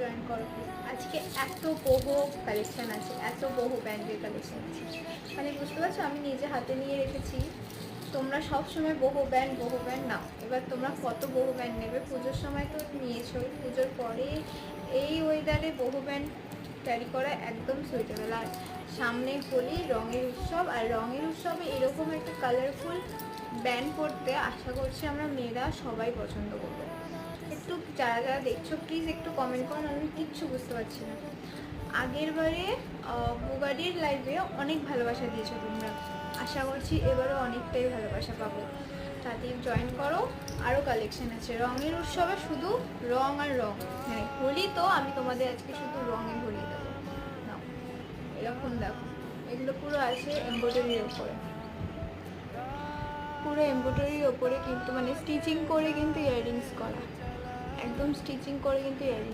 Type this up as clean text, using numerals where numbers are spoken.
Join করো। আজকে এত বহু কালেকশান আছে, এত বহু ব্র্যান্ডের কালেকশান আছে, মানে বুঝতে পারছো আমি নিজে হাতে নিয়ে রেখেছি। তোমরা সব সময় বহু ব্র্যান্ড নাও, এবার তোমরা কত বহু ব্র্যান্ড নেবে? পুজোর সময় তো নিয়েছোই, পুজোর পরে এই ওয়েদারে বহু ব্র্যান্ড ক্যারি করা একদম সুইটেবল। আর সামনে হোলি, রঙের উৎসব, আর রঙের উৎসবে এরকম একটা কালারফুল ব্যান্ড পরতে আশা করছি আমরা মেয়েরা সবাই পছন্দ করবো। একটু যারা যারা দেখছো প্লিজ একটু কমেন্ট করুন, আমি কিচ্ছু বুঝতে পারছি না। আগের বারে বুগাডির লাইভে অনেক ভালোবাসা দিয়েছো তোমরা, আশা করছি এবারও অনেকটাই ভালোবাসা পাবো। তাদের জয়েন করো, আরও কালেকশন আছে। রঙের উৎসবে শুধু রং আর রং, মানে হোলি তো আমি তোমাদের আজকে শুধু রঙে ভরিয়ে দেবো। নাও এরকম দেখো, এগুলো পুরো আছে এমব্রয়ডারির ওপরে, পুরো এমব্রয়ডারির ওপরে কিন্তু মানে স্টিচিং করে কিন্তু ইয়াররিংস করা, একদম স্টিচিং করে কিন্তু ইয়াররিংস